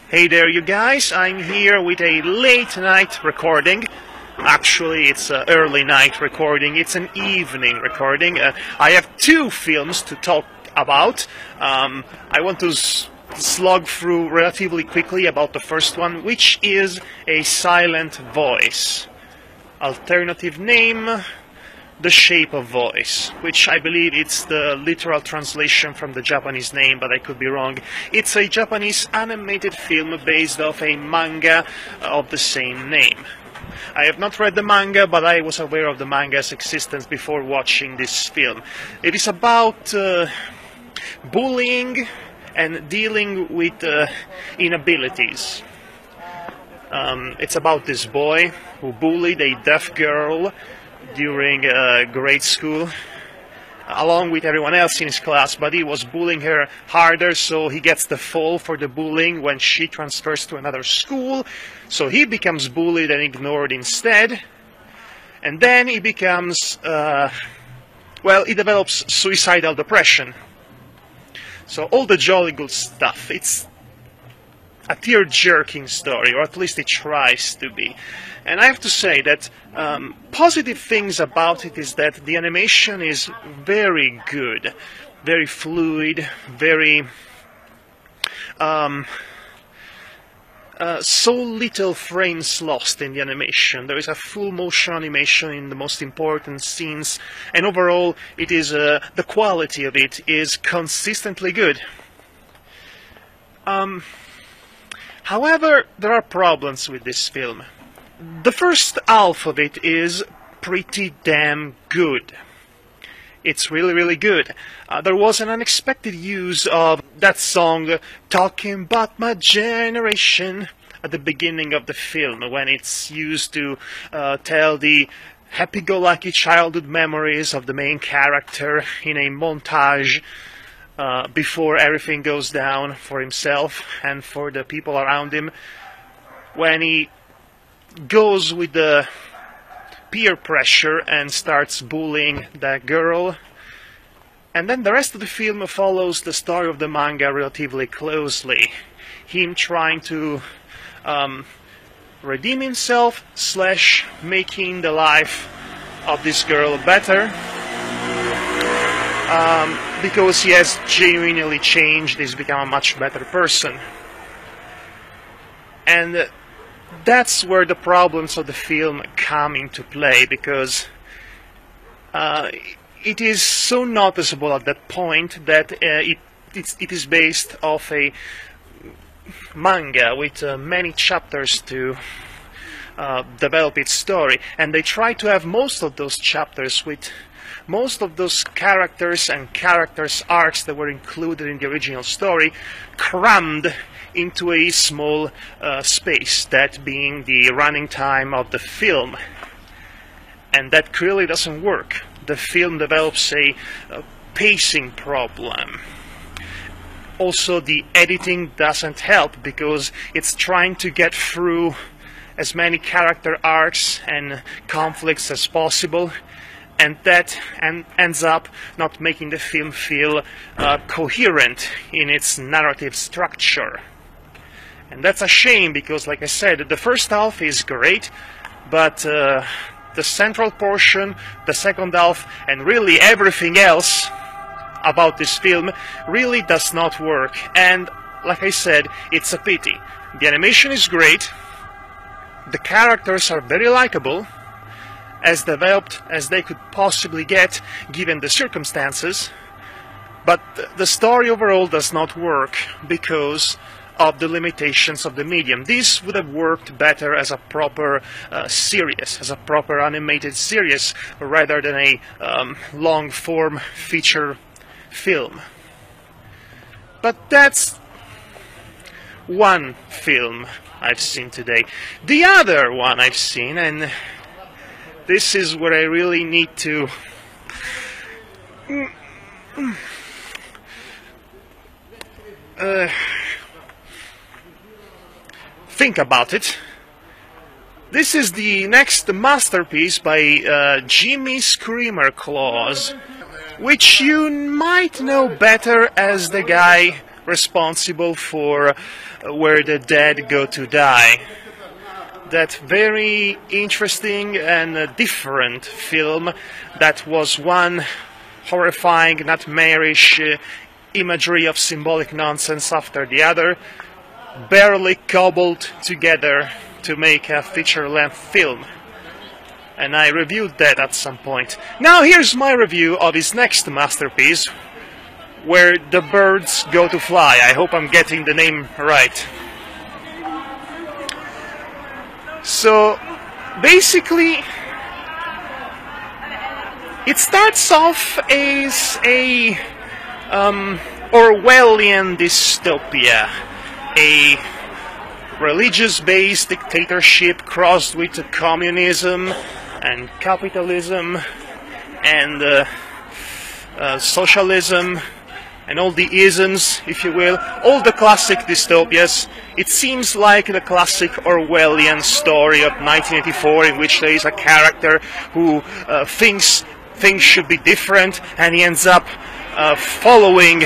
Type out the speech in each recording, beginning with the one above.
Hey there you guys, I'm here with a late night recording. Actually, it's an early night recording, it's an evening recording. I have two films to talk about. I want to slog through relatively quickly about the first one, which is A Silent Voice. Alternative name, The Shape of Voice, which I believe it's the literal translation from the Japanese name, but I could be wrong. It's a Japanese animated film based off a manga of the same name. I have not read the manga, but I was aware of the manga's existence before watching this film. It is about bullying and dealing with inabilities. It's about this boy who bullied a deaf girl during grade school, along with everyone else in his class, but he was bullying her harder, so he gets the fall for the bullying when she transfers to another school, so he becomes bullied and ignored instead, and then he becomes, he develops suicidal depression. So all the jolly good stuff. It's a tear-jerking story, or at least it tries to be. And I have to say that positive things about it is that the animation is very good, very fluid, very so little frames lost in the animation. There is a full motion animation in the most important scenes, and overall it is the quality of it is consistently good. However, there are problems with this film. The first half of it is pretty damn good. It's really good. There was an unexpected use of that song, Talking About My Generation, at the beginning of the film, when it's used to tell the happy-go-lucky childhood memories of the main character in a montage before everything goes down for himself and for the people around him, when he goes with the peer pressure and starts bullying that girl. And then the rest of the film follows the story of the manga relatively closely. Him trying to redeem himself / making the life of this girl better, because he has genuinely changed. He's become a much better person. And that's where the problems of the film come into play, because it is so noticeable at that point that it is based off a manga with many chapters to develop its story, and they try to have most of those chapters with most of those characters and characters' arcs that were included in the original story crammed into a small space, that being the running time of the film. And that clearly doesn't work. The film develops a pacing problem. Also, the editing doesn't help, because it's trying to get through as many character arcs and conflicts as possible, and that ends up not making the film feel coherent in its narrative structure. And that's a shame, because, like I said, the first half is great, but the central portion, the second half, and really everything else about this film really does not work. And, like I said, it's a pity. The animation is great, the characters are very likable, as developed as they could possibly get given the circumstances, but the story overall does not work because of the limitations of the medium. This would have worked better as a proper series, as a proper animated series, rather than a long-form feature film. But that's one film I've seen today. The other one I've seen, and this is where I really need to think about it. This is the next masterpiece by Jimmy Screamer Claus, which you might know better as the guy responsible for Where the Dead Go to Die. That very interesting and different film that was one horrifying, nightmarish imagery of symbolic nonsense after the other, barely cobbled together to make a feature-length film. And I reviewed that at some point. Now here's my review of his next masterpiece, Where the Birds Go to Fly. I hope I'm getting the name right. So, basically, it starts off as a Orwellian dystopia, a religious-based dictatorship crossed with communism and capitalism and socialism and all the isms, if you will, all the classic dystopias. It seems like the classic Orwellian story of 1984, in which there is a character who thinks things should be different, and he ends up following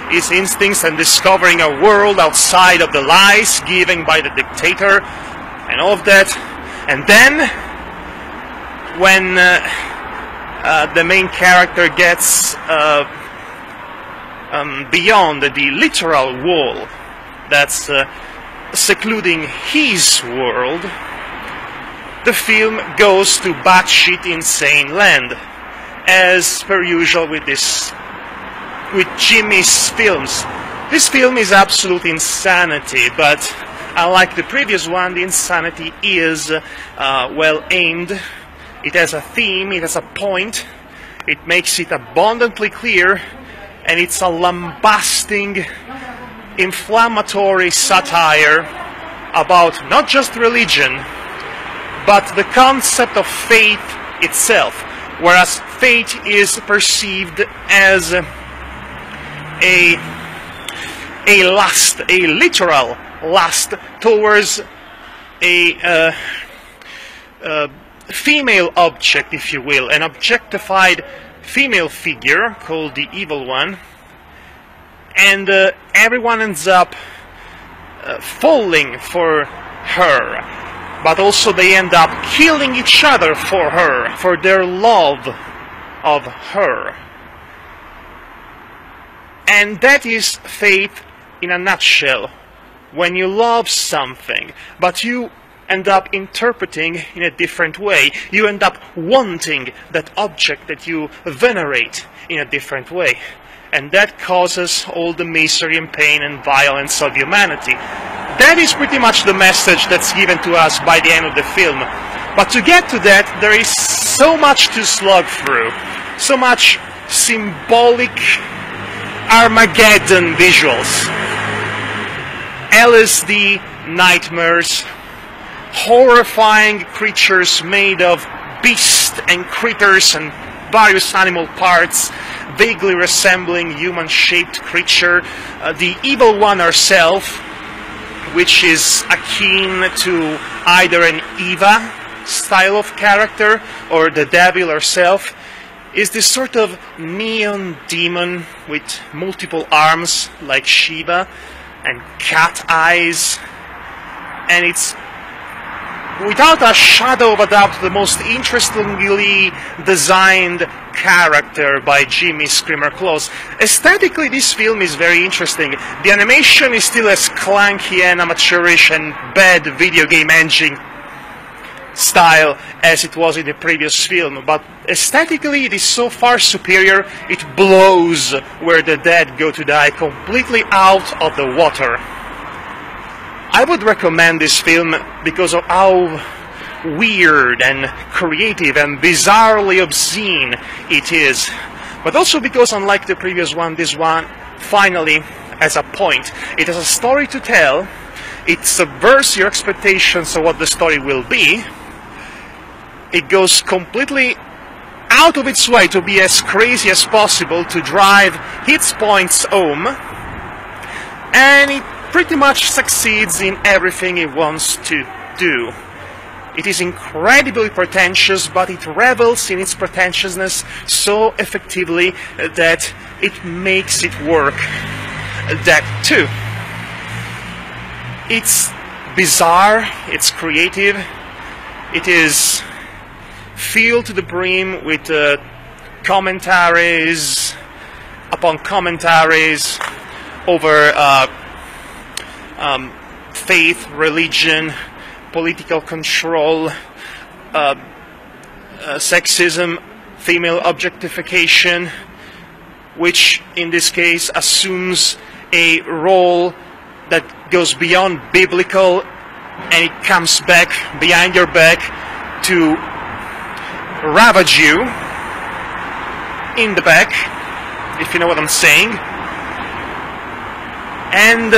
his instincts and discovering a world outside of the lies given by the dictator, and all of that. And then, when the main character gets beyond the literal wall that's secluding his world, the film goes to batshit insane land, as per usual with Jimmy's films. This film is absolute insanity, but unlike the previous one, the insanity is well aimed. It has a theme, it has a point, it makes it abundantly clear, and it's a lambasting, inflammatory satire about not just religion, but the concept of faith itself, whereas faith is perceived as a lust, a literal lust towards a female object, if you will, an objectified female figure called the Evil One, and everyone ends up falling for her, but also they end up killing each other for her, for their love of her. And that is faith in a nutshell. When you love something, but you end up interpreting in a different way, you end up wanting that object that you venerate in a different way. And that causes all the misery and pain and violence of humanity. That is pretty much the message that's given to us by the end of the film. But to get to that, there is so much to slog through. So much symbolic Armageddon visuals. LSD nightmares, horrifying creatures made of beasts and critters and various animal parts, vaguely resembling human-shaped creature, the Evil One herself, which is akin to either an Eva style of character or the devil herself, is this sort of neon demon with multiple arms like Shiva and cat eyes, and it's without a shadow of a doubt the most interestingly designed character by Jimmy Screamer Claus. Aesthetically, this film is very interesting. The animation is still as clunky and amateurish and bad video game engine style as it was in the previous film, but aesthetically it is so far superior, it blows Where the Dead Go to Die completely out of the water. I would recommend this film because of how weird and creative and bizarrely obscene it is, but also because, unlike the previous one, this one finally has a point. It has a story to tell, it subverts your expectations of what the story will be, it goes completely out of its way to be as crazy as possible to drive its points home, and it pretty much succeeds in everything it wants to do. It is incredibly pretentious, but it revels in its pretentiousness so effectively that it makes it work. that too. It's bizarre, it's creative, it is filled to the brim with commentaries upon commentaries over faith, religion, political control, sexism, female objectification, which in this case assumes a role that goes beyond biblical, and it comes back behind your back to ravage you in the back, if you know what I'm saying. And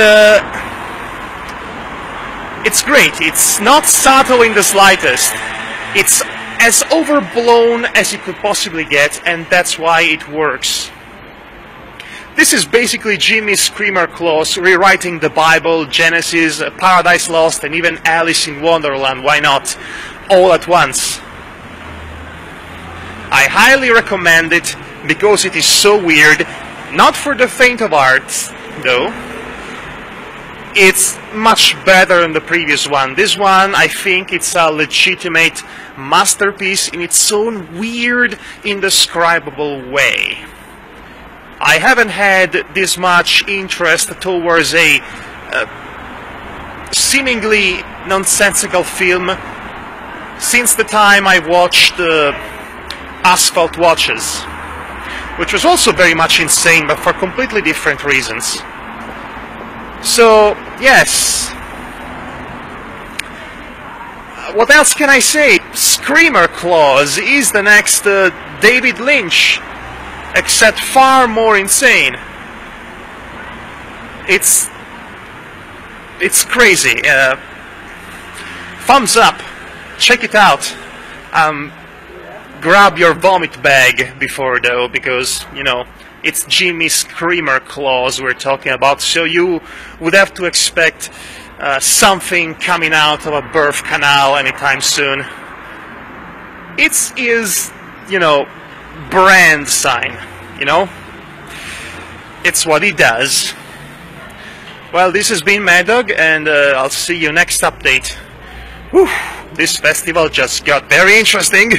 it's great. It's not subtle in the slightest. It's as overblown as it could possibly get, and that's why it works. This is basically Jimmy Screamer Claus rewriting the Bible, Genesis, Paradise Lost, and even Alice in Wonderland, why not, all at once. I highly recommend it because it is so weird, not for the faint of heart, though. It's much better than the previous one. This one, I think it's a legitimate masterpiece in its own weird, indescribable way. I haven't had this much interest towards a seemingly nonsensical film since the time I watched Asphalt Watches, which was also very much insane, but for completely different reasons. So, yes. What else can I say? Screamer Claus is the next David Lynch, except far more insane. It's crazy. Thumbs up. Check it out. Grab your vomit bag before, though, because, you know, it's Jimmy Screamer Claus we're talking about, so you would have to expect something coming out of a birth canal anytime soon. It's his, you know, brand sign, you know? It's what he does. Well, this has been Madhog, and I'll see you next update. Whew, this festival just got very interesting.